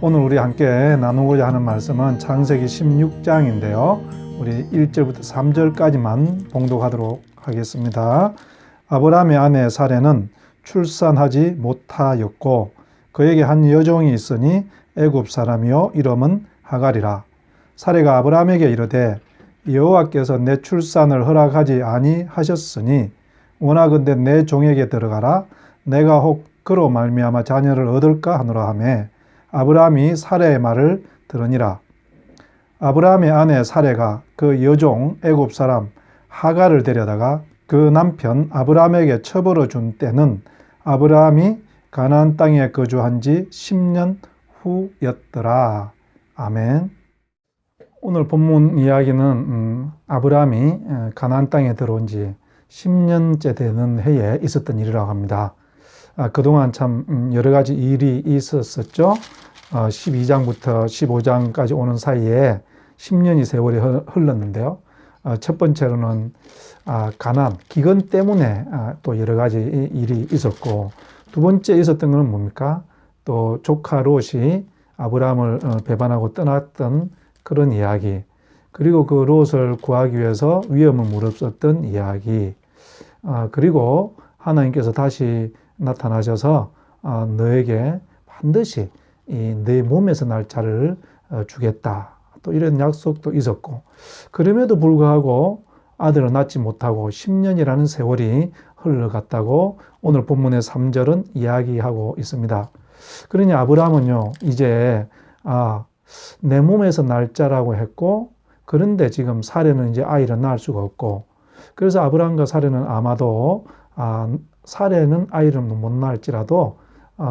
오늘 우리 함께 나누고자 하는 말씀은 창세기 16장인데요. 우리 1절부터 3절까지만 봉독하도록 하겠습니다. 아브라함의 아내 사레는 출산하지 못하였고 그에게 한 여종이 있으니 애굽 사람이요 이름은 하갈이라. 사레가 아브라함에게 이르되 여호와께서 내 출산을 허락하지 아니하셨으니 원하건대 내 종에게 들어가라. 내가 혹 그로 말미암아 자녀를 얻을까 하노라 하매 아브라함이 사레의 말을 들으니라. 아브라함의 아내 사레가 그 여종 애굽 사람 하갈을 데려다가 그 남편 아브라함에게 처벌어 준 때는 아브라함이 가나안 땅에 거주한 지 10년 후였더라. 아멘. 오늘 본문 이야기는 아브라함이 가나안 땅에 들어온 지 10년째 되는 해에 있었던 일이라고 합니다. 그동안 참 여러 가지 일이 있었었죠. 12장부터 15장까지 오는 사이에 10년이 세월이 흘렀는데요. 첫 번째로는 가나안, 기근 때문에 또 여러 가지 일이 있었고, 두 번째 있었던 것은 뭡니까? 또 조카 롯이 아브라함을 배반하고 떠났던 그런 이야기, 그리고 그 롯을 구하기 위해서 위험을 무릅썼던 이야기, 그리고 하나님께서 다시 나타나셔서 너에게 반드시 내 몸에서 날짜를 주겠다. 또 이런 약속도 있었고, 그럼에도 불구하고 아들을 낳지 못하고 10년이라는 세월이 흘러갔다고 오늘 본문의 3절은 이야기하고 있습니다. 그러니 아브라함은요, 이제 내 몸에서 날짜라고 했고, 그런데 지금 사레는 이제 아이를 낳을 수가 없고, 그래서 아브라함과 사레는 아마도 사레는 아이를 못 낳을지라도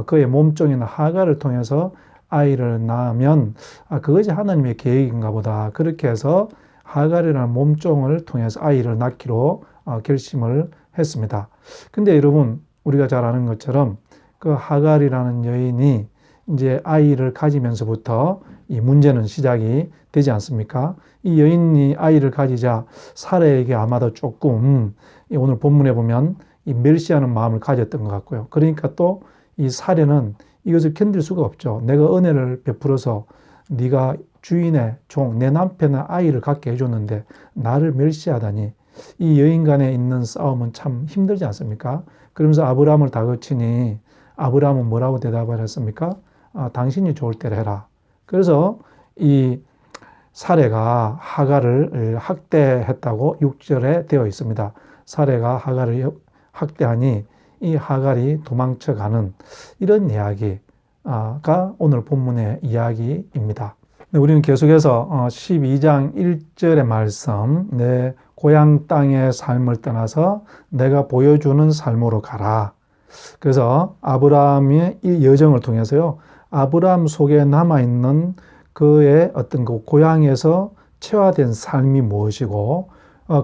그의 몸종인 하갈을 통해서 아이를 낳으면 그것이 하나님의 계획인가 보다. 그렇게 해서 하갈이라는 몸종을 통해서 아이를 낳기로 결심을 했습니다. 근데 여러분, 우리가 잘 아는 것처럼 그 하갈이라는 여인이 이제 아이를 가지면서부터 이 문제는 시작이 되지 않습니까? 이 여인이 아이를 가지자 사레에게 아마도 조금 오늘 본문에 보면 이 멸시하는 마음을 가졌던 것 같고요. 그러니까 또 이 사레는 이것을 견딜 수가 없죠. 내가 은혜를 베풀어서 네가 주인의 종, 내 남편의 아이를 갖게 해줬는데 나를 멸시하다니, 이 여인 간에 있는 싸움은 참 힘들지 않습니까? 그러면서 아브라함을 다그치니 아브라함은 뭐라고 대답을 했습니까? 당신이 좋을 대로 해라. 그래서 이 사레가 하갈을 학대했다고 6절에 되어 있습니다. 사레가 하갈을 학대하니 이 하갈이 도망쳐가는 이런 이야기가 오늘 본문의 이야기입니다. 우리는 계속해서 12장 1절의 말씀, 내 고향 땅의 삶을 떠나서 내가 보여주는 삶으로 가라. 그래서 아브라함의 이 여정을 통해서요, 아브라함 속에 남아있는 그의 어떤 그 고향에서 체화된 삶이 무엇이고,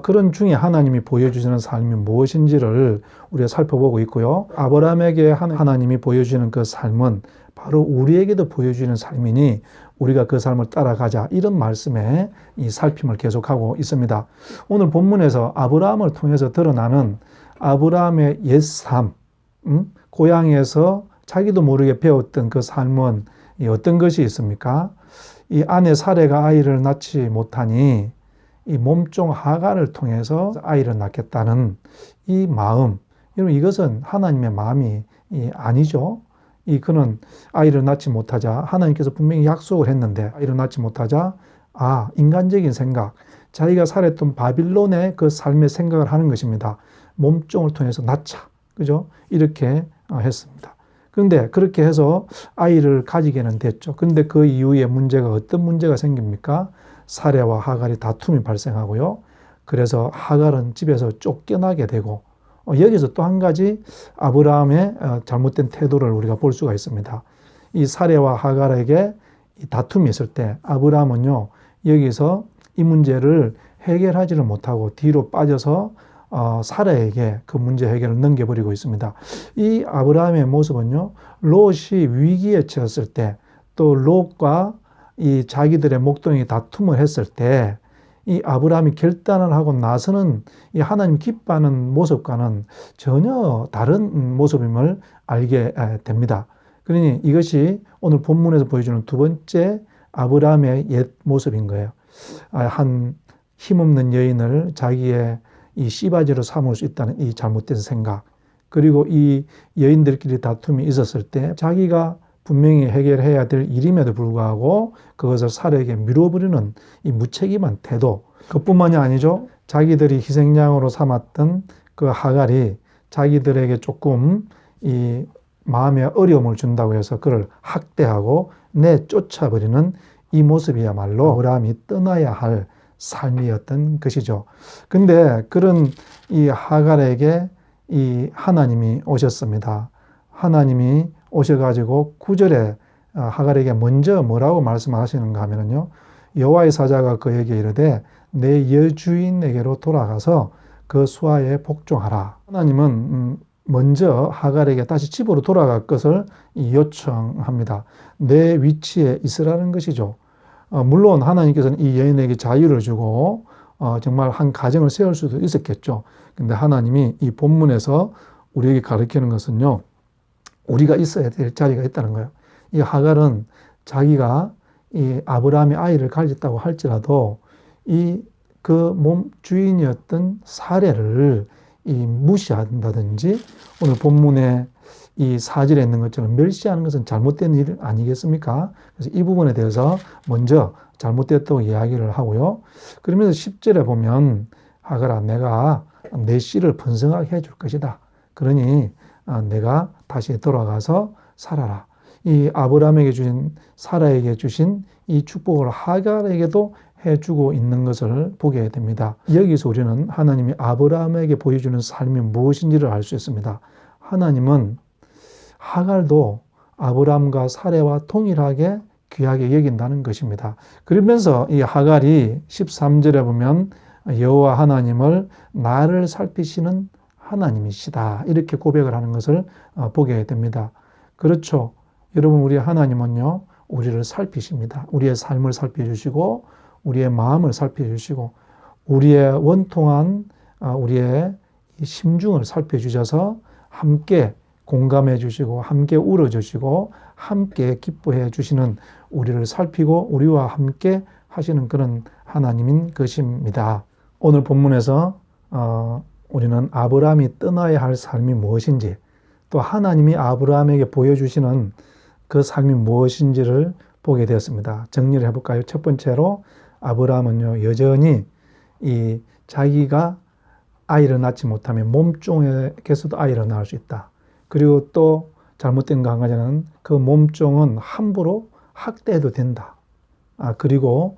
그런 중에 하나님이 보여주시는 삶이 무엇인지를 우리가 살펴보고 있고요. 아브라함에게 하나님이 보여주는 그 삶은 바로 우리에게도 보여주는 삶이니 우리가 그 삶을 따라가자, 이런 말씀에 이 살핌을 계속하고 있습니다. 오늘 본문에서 아브라함을 통해서 드러나는 아브라함의 옛삶, 고향에서 자기도 모르게 배웠던 그 삶은 어떤 것이 있습니까? 이 아내 사레가 아이를 낳지 못하니 이 몸종 하갈을 통해서 아이를 낳겠다는 이 마음, 여러분, 이것은 하나님의 마음이 아니죠. 그는 아이를 낳지 못하자 하나님께서 분명히 약속을 했는데 아이를 낳지 못하자 인간적인 생각, 자기가 살았던 바빌론의 그 삶의 생각을 하는 것입니다. 몸종을 통해서 낳자, 그죠? 이렇게 했습니다. 그런데 그렇게 해서 아이를 가지게는 됐죠. 그런데 그 이후에 문제가, 어떤 문제가 생깁니까? 사레와 하갈이 다툼이 발생하고요. 그래서 하갈은 집에서 쫓겨나게 되고, 여기서 또 한 가지 아브라함의 잘못된 태도를 우리가 볼 수가 있습니다. 이 사레와 하갈에게 다툼이 있을 때 아브라함은요, 여기서 이 문제를 해결하지를 못하고 뒤로 빠져서 사라에게 그 문제 해결을 넘겨버리고 있습니다. 이 아브라함의 모습은요, 롯이 위기에 처했을 때, 또 롯과 이 자기들의 목동이 다툼을 했을 때 이 아브라함이 결단을 하고 나서는 이 하나님 기뻐하는 모습과는 전혀 다른 모습임을 알게 됩니다. 그러니 이것이 오늘 본문에서 보여주는 두 번째 아브라함의 옛 모습인 거예요. 한 힘없는 여인을 자기의 이 씨바지로 삼을 수 있다는 이 잘못된 생각, 그리고 이 여인들끼리 다툼이 있었을 때 자기가 분명히 해결해야 될 일임에도 불구하고 그것을 사례에게 미뤄버리는 이 무책임한 태도, 그뿐만이 아니죠. 자기들이 희생양으로 삼았던 그 하갈이 자기들에게 조금 이 마음에 어려움을 준다고 해서 그를 학대하고 내쫓아버리는 이 모습이야말로 아브라함이 떠나야 할 삶이었던 것이죠. 근데 그런 이 하갈에게 이 하나님이 오셨습니다. 하나님이 오셔가지고 9절에 하갈에게 먼저 뭐라고 말씀하시는가 하면요, 여호와의 사자가 그에게 이르되 내 여주인에게로 돌아가서 그 수하에 복종하라. 하나님은 먼저 하갈에게 다시 집으로 돌아갈 것을 요청합니다. 내 위치에 있으라는 것이죠. 물론 하나님께서는 이 여인에게 자유를 주고 정말 한 가정을 세울 수도 있었겠죠. 근데 하나님이 이 본문에서 우리에게 가르치는 것은요, 우리가 있어야 될 자리가 있다는 거예요. 이 하갈은 자기가 이 아브라함이 아이를 가졌다고 할지라도 이 그 몸 주인이었던 사례를 무시한다든지, 오늘 본문에 이 4절에 있는 것처럼 멸시하는 것은 잘못된 일 아니겠습니까? 그래서 이 부분에 대해서 먼저 잘못됐다고 이야기를 하고요. 그러면서 10절에 보면 하갈아, 내가 내 씨를 번성하게 해줄 것이다. 그러니 내가 다시 돌아가서 살아라. 이 아브라함에게 주신, 사라에게 주신 이 축복을 하갈에게도 해주고 있는 것을 보게 됩니다. 여기서 우리는 하나님이 아브라함에게 보여주는 삶이 무엇인지를 알 수 있습니다. 하나님은 하갈도 아브라함과 사레와 동일하게 귀하게 여긴다는 것입니다. 그러면서 이 하갈이 13절에 보면 여호와 하나님을 나를 살피시는 하나님이시다, 이렇게 고백을 하는 것을 보게 됩니다. 그렇죠. 여러분, 우리 하나님은요, 우리를 살피십니다. 우리의 삶을 살펴주시고 우리의 마음을 살펴주시고 우리의 원통한 우리의 심중을 살펴주셔서 함께 공감해 주시고 함께 울어주시고 함께 기뻐해 주시는, 우리를 살피고 우리와 함께 하시는 그런 하나님인 것입니다. 오늘 본문에서 우리는 아브라함이 떠나야 할 삶이 무엇인지, 또 하나님이 아브라함에게 보여주시는 그 삶이 무엇인지를 보게 되었습니다. 정리를 해볼까요? 첫 번째로 아브라함은요, 여전히 이 자기가 아이를 낳지 못하면 몸종에게서도 아이를 낳을 수 있다. 그리고 또 잘못된 거 한 가지는 그 몸종은 함부로 학대해도 된다. 그리고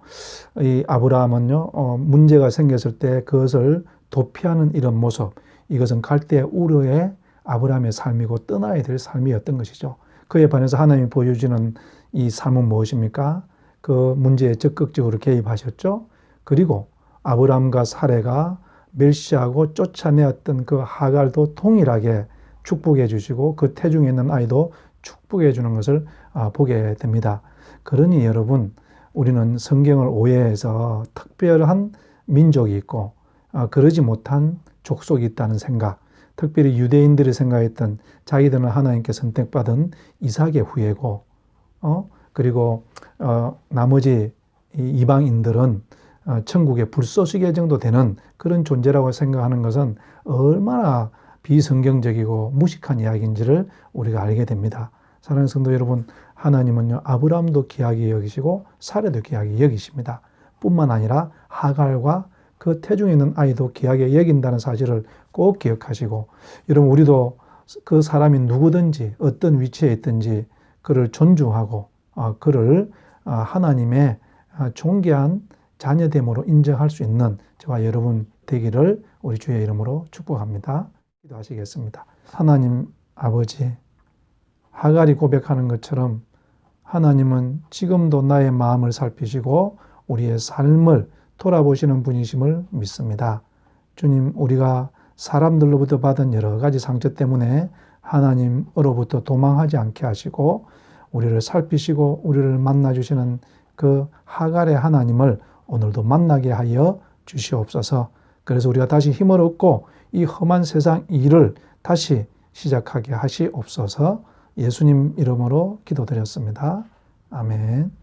이 아브라함은요, 문제가 생겼을 때 그것을 도피하는 이런 모습, 이것은 갈대 우르의 아브라함의 삶이고 떠나야 될 삶이었던 것이죠. 그에 반해서 하나님이 보여주는 이 삶은 무엇입니까? 그 문제에 적극적으로 개입하셨죠. 그리고 아브라함과 사레가 멸시하고 쫓아내었던 그 하갈도 동일하게 축복해 주시고 그 태중에 있는 아이도 축복해 주는 것을 보게 됩니다. 그러니 여러분, 우리는 성경을 오해해서 특별한 민족이 있고 그러지 못한 족속이 있다는 생각, 특별히 유대인들이 생각했던 자기들은 하나님께 선택받은 이삭의 후예고 그리고 나머지 이방인들은 천국의 불쏘시개 정도 되는 그런 존재라고 생각하는 것은 얼마나 비성경적이고 무식한 이야기인지를 우리가 알게 됩니다. 사랑하는 성도 여러분, 하나님은요, 아브라함도 귀하게 여기시고 사레도 귀하게 여기십니다. 뿐만 아니라 하갈과 그 태중에 있는 아이도 귀하게 여긴다는 사실을 꼭 기억하시고, 여러분, 우리도 그 사람이 누구든지 어떤 위치에 있든지 그를 존중하고 그를 하나님의 존귀한 자녀됨으로 인정할 수 있는 저와 여러분 되기를 우리 주의 이름으로 축복합니다. 기도하시겠습니다. 하나님 아버지, 하갈이 고백하는 것처럼 하나님은 지금도 나의 마음을 살피시고 우리의 삶을 돌아보시는 분이심을 믿습니다. 주님, 우리가 사람들로부터 받은 여러 가지 상처 때문에 하나님으로부터 도망하지 않게 하시고 우리를 살피시고 우리를 만나주시는 그 하갈의 하나님을 오늘도 만나게 하여 주시옵소서. 그래서 우리가 다시 힘을 얻고 이 험한 세상 일을 다시 시작하게 하시옵소서. 예수님 이름으로 기도드렸습니다. 아멘.